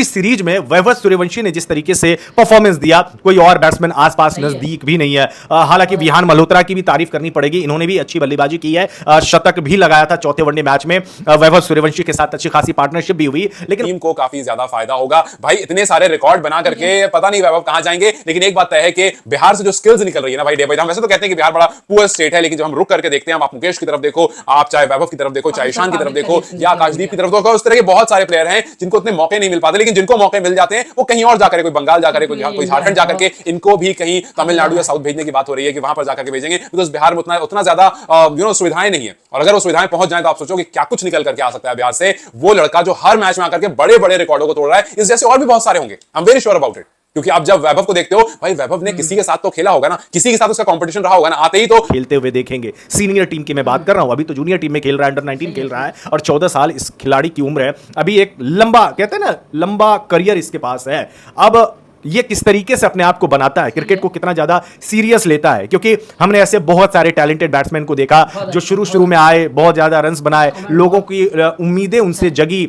पूरी सीरीज में वैभव सूर्यवंशी ने जिस तरीके से परफॉर्मेंस दिया, कोई और बैट्समैन आसपास नजदीक भी नहीं है। हालांकि विहान मल्होत्रा की भी तारीफ करनी पड़ेगी, इन्होंने भी अच्छी बल्लेबाजी की है, शतक भी लगाया था चौथे वनडे मैच में। वैभव सूर्यवंशी के साथ अच्छी खासी पार्टनरशिप भी हुई, लेकिन टीम को काफी ज्यादा फायदा होगा। भाई इतने सारे रिकॉर्ड बना करके पता नहीं वैभव कहां जाएंगे, लेकिन एक बात तय है कि बिहार से जो स्किल्स निकल रही है ना भाई डे बाय डे, हम वैसे तो कहते हैं कि बिहार बड़ा पुअर स्टेट है, लेकिन जब हम रुक करके देखते हैं, आप मुकेश की तरफ देखो, आप चाहे वैभव की तरफ देखो, चाहे ईशान की तरफ देखो, या आकाशदीप की तरफ देखो, उस तरह के बहुत सारे प्लेयर हैं जिनको इतने मौके नहीं मिल पाते, लेकिन जिनको मौके मिल जाते हैं वो कहीं और जाकर, कोई बंगाल जाकर, कोई झारखंड जाकर के, इनको भी कहीं तमिलनाडु या साउथ भेजने की बात हो रही है कि वहां पर जाकर के भेजेंगे, बिकॉज बिहार में उतना ज्यादा सुविधाएं नहीं है। और अगर वो सुविधाएं पहुंच जाए तो आप सोचो कि क्या कुछ निकल करके आ सकता है बिहार से। वो लड़का जो हर मैच में आकर के बड़े बड़े रिकॉर्डों को तोड़ रहा है, इस जैसे और भी बहुत सारे होंगे, I am very sure about it. क्योंकि आप जब वैभव को देखते हो, भाई वैभव ने किसी के साथ तो खेला होगा ना, किसी के साथ उसका कंपटीशन रहा होगा ना, आते ही तो खेलते हुए देखेंगे। सीनियर टीम की मैं बात कर रहा हूं, अभी तो जूनियर टीम में खेल रहा है, अंडर 19 खेल रहा है, और 14 साल इस खिलाड़ी की उम्र है। अभी एक लंबा, कहते हैं ना, लंबा करियर इसके पास है। अब ये किस तरीके से अपने आप को बनाता है, क्रिकेट को कितना ज्यादा सीरियस लेता है, क्योंकि हमने ऐसे बहुत सारे टैलेंटेड बैट्समैन को देखा जो शुरू में आए, बहुत ज्यादा रन्स बनाए, लोगों की उम्मीदें उनसे जगी,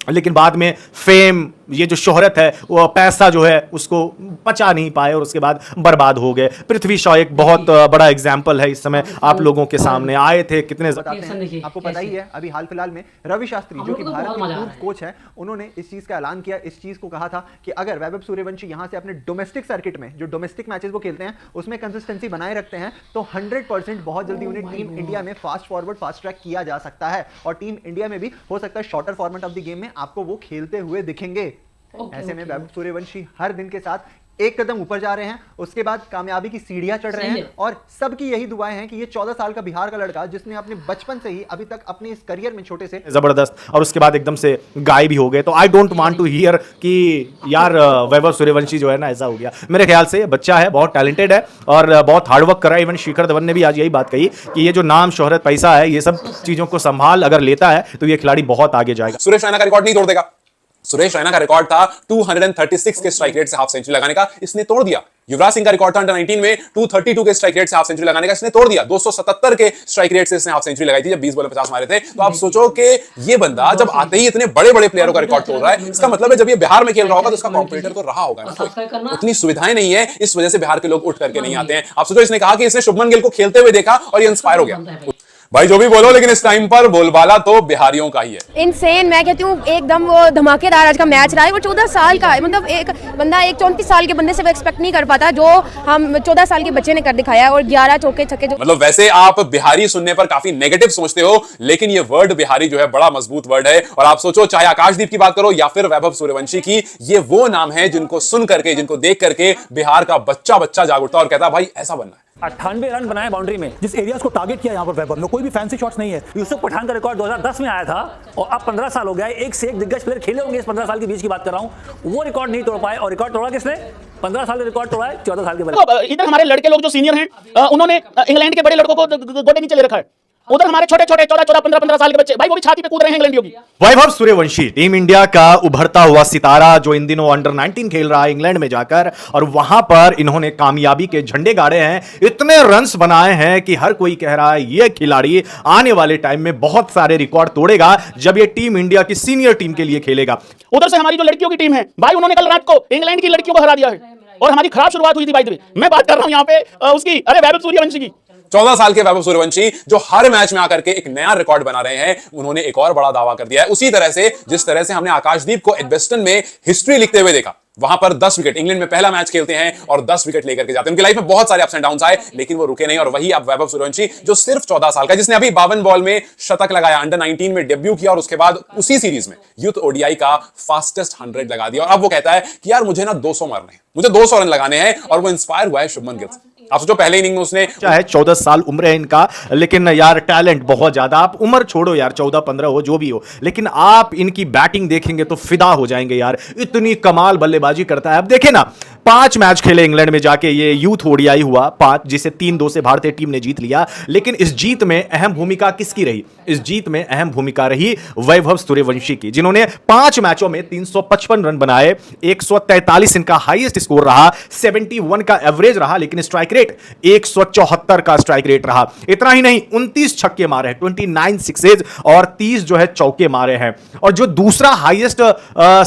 लेकिन बाद में फेम, ये जो शोहरत है, वो पैसा जो है उसको पचा नहीं पाए और उसके बाद बर्बाद हो गए। पृथ्वी शॉ एक बहुत बड़ा एग्जाम्पल है, इस समय आप लोगों के सामने आए थे, कितने आपको पता ही है अभी हाल फिलहाल में रवि शास्त्री जो कि भारत के पूर्व कोच है, उन्होंने इस चीज का ऐलान किया, इस चीज को कहा था कि अगर वैभव सूर्यवंशी यहां से अपने डोमेस्टिक सर्किट में, जो डोमेस्टिक मैचेस वो खेलते हैं, उसमें कंसिस्टेंसी बनाए रखते हैं, तो 100% बहुत जल्दी उन्हें टीम इंडिया में फास्ट फॉरवर्ड, फास्ट ट्रैक किया जा सकता है, और टीम इंडिया में भी हो सकता है shorter format of the game में आपको वो खेलते हुए दिखेंगे। ऐसे में वैभव सूर्यवंशी हर दिन के साथ एक कदम ऊपर जा रहे हैं, उसके बाद कामयाबी की सीढ़ियां चढ़ रहे हैं, और सबकी यही दुआएं हैं कि ये 14 साल का बिहार का लड़का, जिसने अपने बचपन से ही अभी तक अपने इस करियर में छोटे से जबरदस्त, और उसके बाद एकदम से गाय भी हो गए, तो I don't want to hear कि यार वैभव सूर्यवंशी जो है ना ऐसा हो गया। मेरे ख्याल से बच्चा है, बहुत टैलेंटेड है और बहुत हार्डवर्क कर रहा है। इवन शिखर धवन ने भी आज यही बात कही कि ये जो नाम, शोहरत, पैसा है, ये सब चीजों को संभाल अगर लेता है तो ये खिलाड़ी बहुत आगे जाएगा। सुरेश रैना का रिकॉर्ड नहीं तोड़ देगा। सुरेश रैना का रिकॉर्ड था 236 के स्ट्राइक रेट से हाफ सेंचुरी लगाने का, इसने तोड़ दिया। युवराज सिंह का रिकॉर्ड था अंडर 19 में 232 के स्ट्राइक रेट से हाफ सेंचुरी लगाने का, इसने तोड़ दिया। 277 के स्ट्राइक रेट से इसने हाफ सेंचुरी लगाई थी जब 20 बॉल में 50 मारे थे। तो आप सोचो कि ये बंदा जब आते ही इतने बड़े बड़े प्लेयरों का रिकॉर्ड तोड़ रहा है, इसका मतलब है जब ये बिहार में खेल रहा होगा तो इसका कॉम्पिटिटर तो रहा होगा ना। उतनी सुविधाएं नहीं है, इस वजह से बिहार के लोग उठ करके नहीं आते हैं। आप सोचो, इसने कहा कि इसने शुभमन गिल को खेलते हुए देखा और ये इंस्पायर हो गया। भाई जो भी बोलो, लेकिन इस टाइम पर बोलबाला तो बिहारियों का ही है। इनसेन, मैं कहती हूँ एकदम वो धमाकेदार आज का मैच रहा है। वो 14 साल का है, मतलब एक बंदा, एक 34 साल के बंदे से वो एक्सपेक्ट नहीं कर पाता जो हम 14 साल के बच्चे ने कर दिखाया है, और 11 चौके छक्के। मतलब वैसे आप बिहारी सुनने पर काफी नेगेटिव सोचते हो, लेकिन ये वर्ड बिहारी जो है बड़ा मजबूत वर्ड है। और आप सोचो, चाहे आकाशदीप की बात करो या फिर वैभव सूर्यवंशी की, ये वो नाम है जिनको सुन करके, जिनको देख करके बिहार का बच्चा जाग उठता और कहता भाई ऐसा बनना है। 98 रन बनाए बाउंड्री में, जिस एरियाज को टारगेट किया यहाँ पर वैभव ने, कोई भी फैंसी शॉट्स नहीं है। यूसुफ पठान का रिकॉर्ड 2010 में आया था और अब 15 साल हो गया है। एक से एक दिग्गज प्लेयर खेले होंगे इस 15 साल के बीच की बात कर रहा हूँ, वो रिकॉर्ड नहीं तोड़ पाए। और रिकॉर्ड तोड़ा किसने? 15 साल का रिकॉर्ड तोड़ा है 14 साल के बच्चे। इधर हमारे लड़के लोग जो सीनियर हैं, उन्होंने इंग्लैंड के बड़े लड़कों को गोटे नीचे ले रखा है। उधर हमारे छोटे 14, 15 साल के बच्चे, भाई वो भी छाती पे कूद रहे हैं इंग्लैंडियों की। वैभव सूर्यवंशी टीम इंडिया का उभरता हुआ सितारा, जो इन दिनों अंडर 19 खेल रहा है इंग्लैंड में जाकर, और वहां पर इन्होंने कामयाबी के झंडे गाड़े हैं, इतने रन्स बनाए हैं कि हर कोई कह रहा है ये खिलाड़ी आने वाले टाइम में बहुत सारे रिकॉर्ड तोड़ेगा जब ये टीम इंडिया की सीनियर टीम के लिए खेलेगा। उधर से हमारी जो लड़कियों की टीम है, भाई उन्होंने कल रात को इंग्लैंड की लड़कियों को हरा दिया है, और हमारी खराब शुरुआत हुई थी। भाई मैं बात कर रहा हूं यहाँ पे उसकी, अरे वैभव सूर्यवंशी की। 14 साल के वैभव सूर्यवंशी जो हर मैच में आकर के एक नया रिकॉर्ड बना रहे हैं, उन्होंने एक और बड़ा दावा कर दिया है। उसी तरह से जिस तरह से हमने आकाशदीप को एडबेस्टन में हिस्ट्री लिखते हुए देखा, वहां पर 10 विकेट, इंग्लैंड में पहला मैच खेलते हैं और 10 विकेट लेकर के जाते हैं। उनकी लाइफ में बहुत सारे अप्स एंड डाउन्स आए, लेकिन वो रुके नहीं। और वही अब वैभव सूर्यवंशी जो सिर्फ 14 साल का, जिसने अभी 52 बॉल में शतक लगाया, अंडर 19 में डेब्यू किया, और उसके बाद उसी सीरीज में यूथ ओडीआई का फास्टेस्ट 100 लगा दिया। और अब वो कहता है कि यार मुझे ना 200 मारने हैं, मुझे 200 रन लगाने हैं, और वो इंस्पायर हुआ है शुभमन गिल से। आप सोचो, पहले इनिंग में उसने, चाहे 14 साल उम्र है इनका, लेकिन यार टैलेंट बहुत ज्यादा। आप उम्र छोड़ो यार, 14-15 हो जो भी हो, लेकिन आप इनकी बैटिंग देखेंगे तो फिदा हो जाएंगे यार, इतनी कमाल बल्लेबाजी करता है। अब देखे ना, 5 मैच खेले इंग्लैंड में जाके, ये यूथ ओडीआई हुआ 5, जिसे 3-2 से भारतीय टीम ने जीत लिया। लेकिन इस जीत में अहम भूमिका किसकी रही? इस जीत में अहम भूमिका रही वैभव सूर्यवंशी की, जिन्होंने 5 मैचों में 355 रन बनाए, 143 इनका हाईएस्ट स्कोर रहा, 71 का एवरेज रहा, लेकिन स्ट्राइक रेट 174 का स्ट्राइक रेट रहा। इतना ही नहीं, 29 छक्के मारे हैं, 29 सिक्सेज और 30 जो है चौके मारे हैं। और जो दूसरा हाईएस्ट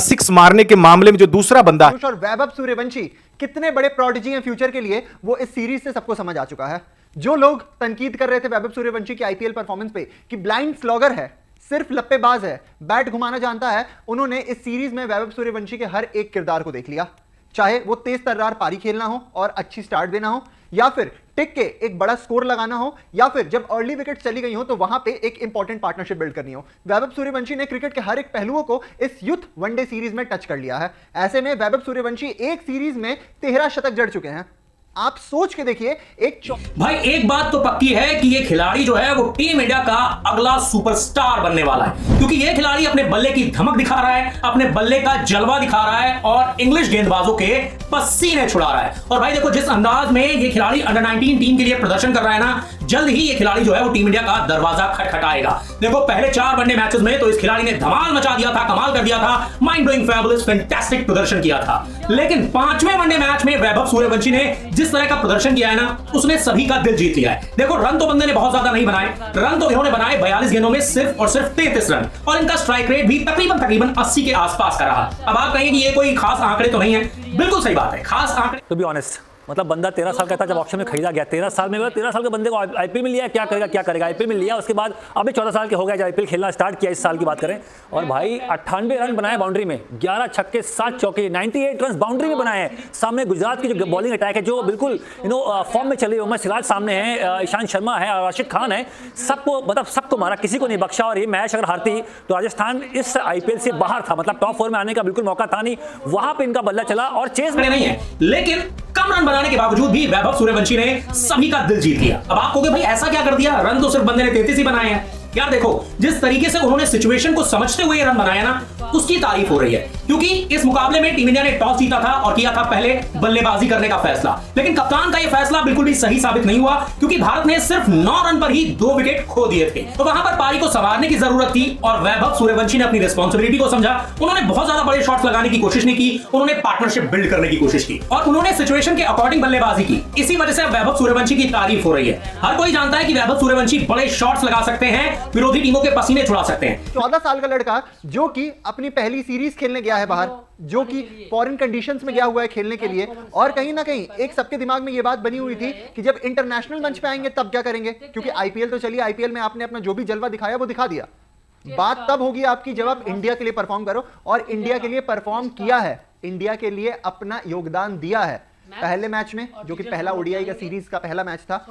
6 मारने के मामले में जो दूसरा बंदा है, और वैभव सूर्यवंशी कितने बड़े प्रोडिजी हैं फ्यूचर के लिए, वो इस सीरीज से सबको समझ आ चुका है। जो लोग तनकीद कर रहे थे वैभव सूर्यवंशी की आईपीएल परफॉर्मेंस पे कि ब्लाइंड स्लॉगर है, सिर्फ लप्पेबाज है, बैट घुमाना जानता है, उन्होंने इस सीरीज में वैभव सूर्यवंशी के हर एक किरदार को देख लिया। चाहे वो तेज तर्रार पारी खेलना हो और अच्छी स्टार्ट देना हो, या फिर टिक के एक बड़ा स्कोर लगाना हो, या फिर जब अर्ली विकेट चली गई हो तो वहां पे एक इंपॉर्टेंट पार्टनरशिप बिल्ड करनी हो। वैभव सूर्यवंशी ने क्रिकेट के हर एक पहलुओं को इस यूथ वनडे सीरीज में टच कर लिया है। ऐसे में वैभव सूर्यवंशी एक सीरीज में 13 शतक जड़ चुके हैं। आप सोच के देखिए, भाई एक बात तो पक्की है कि ये खिलाड़ी जो है वो टीम इंडिया का अगला सुपरस्टार बनने वाला है, क्योंकि ये खिलाड़ी अपने बल्ले की धमक दिखा रहा है, अपने बल्ले का जलवा दिखा रहा है और इंग्लिश गेंदबाजों के पसीने छुड़ा रहा है। और भाई देखो, जिस अंदाज में ये खिलाड़ी अंडर 19 टीम के लिए प्रदर्शन कर रहा है ना, जल्द ही ये खिलाड़ी जो है वो टीम इंडिया का दरवाजा खटखटाएगा। देखो, पहले 4 वनडे मैचेस में तो इस खिलाड़ी ने धमाल मचा दिया था, कमाल कर दिया था, माइंड ब्लोइंग, फैबुलस, फैंटास्टिक प्रदर्शन किया था। लेकिन 5वें वनडे मैच में वैभव सूर्यवंशी ने जिस तरह का प्रदर्शन किया है ना, उसने सभी का दिल जीत लिया है। देखो, रन तो बंदे ने बहुत ज्यादा नहीं बनाए, रन तो इन्होंने बनाए 42 गेंदों में सिर्फ और सिर्फ 33 रन, और इनका स्ट्राइक रेट भी तकरीबन 80 के आसपास का रहा। अब आप कहेंगे कि ये कोई खास आंकड़े तो नहीं है, बिल्कुल सही बात है, खास आंकड़े। टू बी ऑनेस्ट, मतलब बंदा 13 साल का था जब ऑक्शन में खरीदा गया। 13 साल में 13 साल के बंदे को आईपीएल में लिया, क्या करेगा आईपीएल में लिया। उसके बाद अभी 14 साल के हो गया जब आईपीएल खेलना स्टार्ट किया, इस साल की बात करें। और भाई 98 रन बनाए बाउंड्री में, 11 छक्के 7 चौके, 98 रन बाउंड्री में बनाए हैं। सामने गुजरात की जो बॉलिंग अटैक है, जो बिल्कुल फॉर्म में चली, उमर सिराज सामने है, ईशान शर्मा है, राशिद खान है, सबको मतलब सबको मारा, किसी को नहीं बख्शा। और ये मैच अगर हारती तो राजस्थान इस आईपीएल से बाहर था, मतलब टॉप 4 में आने का बिल्कुल मौका था नहीं। वहां पर इनका बल्ला चला और चेस में नहीं है, लेकिन कम रन बनाने के बावजूद भी वैभव सूर्यवंशी ने सभी का दिल जीत लिया। अब आप कहोगे भाई ऐसा क्या कर दिया, रन तो सिर्फ बंदे ने 33 ही बनाए हैं। यार देखो, जिस तरीके से उन्होंने सिचुएशन को समझते हुए रन बनाया ना, उसकी तारीफ हो रही है। क्योंकि इस मुकाबले में टीम इंडिया ने टॉस जीता था और किया था पहले बल्लेबाजी करने का फैसला, लेकिन कप्तान का यह फैसला बिल्कुल भी सही साबित नहीं हुआ, क्योंकि भारत ने सिर्फ 9 रन पर ही 2 विकेट खो दिए थे। तो वहां पर पारी को संवारने की जरूरत थी और वैभव सूर्यवंशी ने अपनी रिस्पॉन्सिबिलिटी को समझा। उन्होंने बहुत ज्यादा बड़े शॉट्स लगाने की कोशिश नहीं की, उन्होंने पार्टनरशिप बिल्ड करने की कोशिश की और उन्होंने सिचुएशन के अकॉर्डिंग बल्लेबाजी की। इसी वजह से वैभव सूर्यवंशी की तारीफ हो रही है। हर कोई जानता है कि वैभव सूर्यवंशी बड़े शॉट्स लगा सकते हैं, विरोधी टीमों के पसीने छुड़ा सकते हैं। 14 साल का लड़का जो कि अपनी पहली सीरीज खेलने गया है बाहर, जो कि फॉरेन कंडीशंस में गया हुआ है खेलने के लिए, और कहीं ना कहीं एक सबके दिमाग में यह बात बनी हुई थी कि जब इंटरनेशनल मंच पे आएंगे तब क्या करेंगे, क्योंकि आईपीएल तो चलिए, आईपीएल में आपने अपना जो भी जलवा दिखाया वो दिखा दिया। बात तब होगी आपकी जब आप इंडिया के लिए परफॉर्म करो, और इंडिया के लिए परफॉर्म किया है, इंडिया के लिए अपना योगदान दिया है। पहले मैच में, जो कि पहला ओडीआई का सीरीज का पहला मैच था,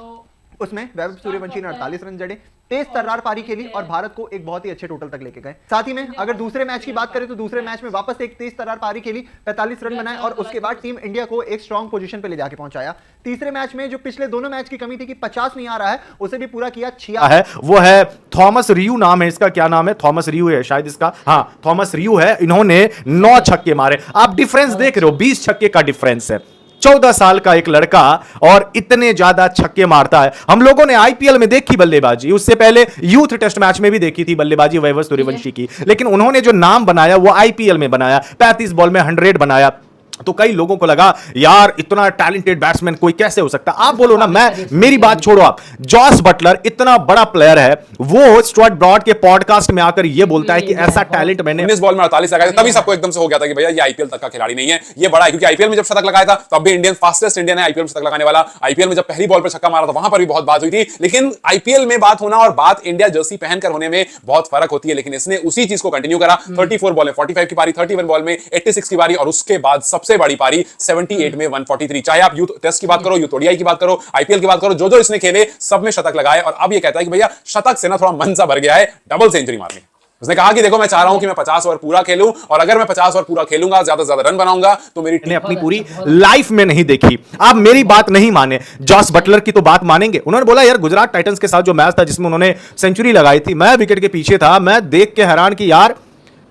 उसमें वैभव सूर्यवंशी ने 48 रन जड़े, तेज तर्रार पारी खेली और भारत को एक बहुत ही अच्छे टोटल तक लेके गए। साथ ही में अगर दूसरे मैच की बात करें तो दूसरे मैच में वापस एक तेज तर्रार पारी खेली, 45 रन बनाए और उसके बाद टीम इंडिया को एक स्ट्रांग पोजीशन पे ले जाके पहुंचाया। तीसरे मैच में जो पिछले दोनों मैच की कमी थी कि 50 नहीं आ रहा है, उसे भी पूरा किया। 6 है वो है थॉमस रियू, नाम है इसका, क्या नाम है, थॉमस रियू है शायद इसका, हाँ थॉमस रियू है। इन्होंने 9 छक्के मारे। आप डिफरेंस देख रहे हो, 20 छक्के का डिफरेंस है। 14 साल का एक लड़का और इतने ज्यादा छक्के मारता है। हम लोगों ने आईपीएल में देखी बल्लेबाजी, उससे पहले यूथ टेस्ट मैच में भी देखी थी बल्लेबाजी वैभव सूर्यवंशी की, लेकिन उन्होंने जो नाम बनाया वो आईपीएल में बनाया, 35 बॉल में 100 बनाया। तो कई लोगों को लगा यार इतना टैलेंटेड बैट्समैन कोई कैसे हो सकता। आप बोलो ना, मेरी बात छोड़ो, आप जॉस बटलर इतना बड़ा प्लेयर है, वो स्टुअर्ट ब्रॉड के पॉडकास्ट में आकर ये बोलता है कि ऐसा टैलेंट मैंने 19 बॉल में 48 लगाए, तभी सबको एकदम से हो गया था कि भैया ये आईपीएल तक का खिलाड़ी नहीं है, ये बड़ा है। क्योंकि आईपीएल में जब शतक लगाया था तब भी इंडियन फास्टेस्ट इंडियन है आईपीएल में शतक लगाने वाला। आईपीएल में जब पहली बॉल पर छक्का मारा था वहां पर भी बहुत बात हुई थी, लेकिन आईपीएल में बात होना और बात इंडिया जर्सी पहनकर होने में बहुत फर्क होती है। लेकिन इसने उसी चीज को कंटिन्यू करा। 34 बॉल में 45 की पारी, 31 बॉल में 86 की पारी और उसके बाद सबसे बड़ी पारी 78 में 143। चाहे आप यूथ टेस्ट की बात करो, यूथ ओडीआई की बात करो, आईपीएल की बात करो, जो इसने खेले सब में शतक लगाए। और अब ये कहता है कि भैया शतक से ना थोड़ा मन सा भर गया है, डबल सेंचुरी मारनी। उसने कहा कि देखो मैं चाह रहा हूं कि मैं 50 ओवर पूरा खेलूं, और अगर मैं 50 ओवर पूरा खेलूंगा, ज्यादा से ज्यादा रन बनाऊंगा, तो मेरी ने अपनी पूरी लाइफ में नहीं देखी। आप मेरी बात नहीं माने, जॉस बटलर की तो बात मानेंगे। उन्होंने बोला यार गुजरात टाइटंस के साथ जो मैच था जिसमें उन्होंने सेंचुरी लगाई थी, मैं विकेट के पीछे था, मैं देख के हैरान कि यार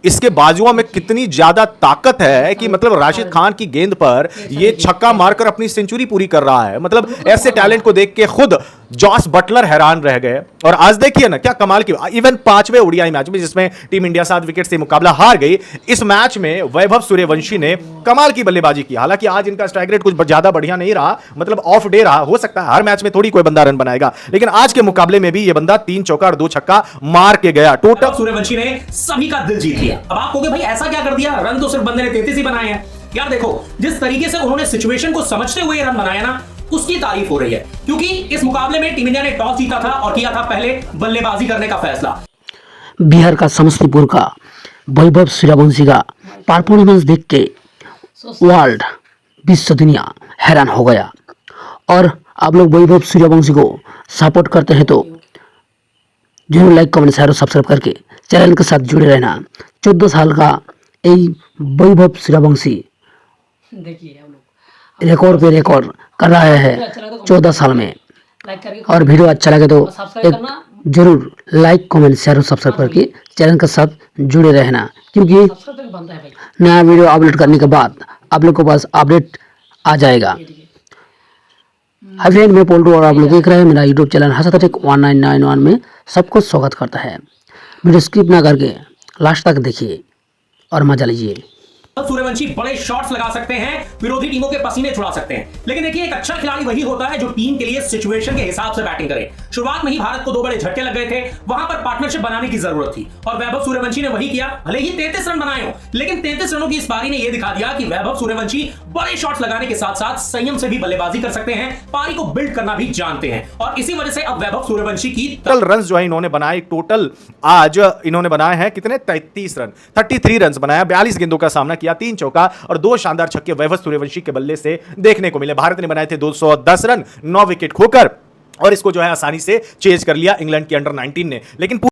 इसके बाजुओं में कितनी ज्यादा ताकत है कि मतलब राशिद खान की गेंद पर ये छक्का मारकर अपनी सेंचुरी पूरी कर रहा है। मतलब ऐसे टैलेंट को देख के खुद जॉस बटलर हैरान रह गए। और आज देखिए ना क्या कमाल की, इवन 5वें ओडीआई मैच में जिसमें टीम इंडिया 7 विकेट से मुकाबला हार गई, इस मैच में वैभव सूर्यवंशी ने कमाल की बल्लेबाजी की। हालांकि आज इनका स्ट्राइक रेट कुछ ज्यादा बढ़िया नहीं रहा, मतलब ऑफ डे रहा। हो सकता है हर मैच में थोड़ी कोई बंदा रन बनाएगा, लेकिन आज के मुकाबले में भी ये बंदा 3 चौका और 2 छक्का मार के गया। टोटल सूर्यवंशी ने सभी का दिल जीत लिया। अब आप कहोगे भाई ऐसा क्या कर दिया, रन तो सिर्फ बंदे ने 33 ही बनाए हैं। यार देखो, जिस तरीके से उन्होंने सिचुएशन को समझते हुए रन बनाया ना, उसकी तारीफ हो रही है। क्योंकि इस मुकाबले में टीम इंडिया ने टॉस जीता था और किया था पहले बल्लेबाजी करने का फैसला। बिहार का समस्तीपुर का वैभव सूर्यवंशी का परफॉर्मेंस देख के वर्ल्ड विश्व दुनिया हैरान हो गया। और आप लोग वैभव सूर्यवंशी को सपोर्ट करते हैं तो जरूर लाइक कमेंट शेयर और सब्सक्राइब करके चैनल के साथ जुड़े रहना। 14 साल का यही वैभव सूर्यवंशी रिकॉर्ड पे रिकॉर्ड कर रहा है 14 साल में। और वीडियो अच्छा लगे तो एक जरूर लाइक कमेंट शेयर और सब्सक्राइब करके चैनल के साथ जुड़े रहना, क्योंकि नया वीडियो अपलोड करने के बाद आप लोग के पास अपडेट आ जाएगा। हाय फ्रेंड, मैं पोल्टू और आप लोग देख रहे हैं मेरा यूट्यूब चैनल हंसाटेक 1991 में सबको स्वागत करता है। वीडियो स्किप ना करके लास्ट तक देखिए और मजा लीजिए। सूर्यवंशी बड़े शॉट्स लगा सकते हैं, विरोधी टीमों के पसीने छुड़ा सकते हैं, लेकिन देखिए एक अच्छा खिलाड़ी वही होता है जो टीम के लिए सिचुएशन के हिसाब से बैटिंग करे। शुरुआत में ही भारत को 2 बड़े झटके लग गए थे, वहां पर पार्टनरशिप बनाने की जरूरत थी और वैभव सूर्यवंशी ने वही किया। भले ही 33 रन बनाए हो, लेकिन 33 रनों की इस पारी ने यह दिखा दिया कि वैभव सूर्यवंशी बड़े शॉट्स लगाने के साथ साथ संयम से भी बल्लेबाजी कर सकते हैं, पारी को बिल्ड करना भी जानते हैं। और इसी वजह से अब वैभव सूर्यवंशी की टोटल रन जो है इन्होंने बनाए, टोटल आज इन्होंने बनाए हैं कितने, 33 रन, 33 रन बनाया, 42 गेंदों का सामना किया, 3 चौका और 2 शानदार छक्के वैभव सूर्यवंशी के बल्ले से देखने को मिले। भारत ने बनाए थे 210 रन 9 विकेट खोकर और इसको जो है आसानी से चेज कर लिया इंग्लैंड की अंडर 19 ने। लेकिन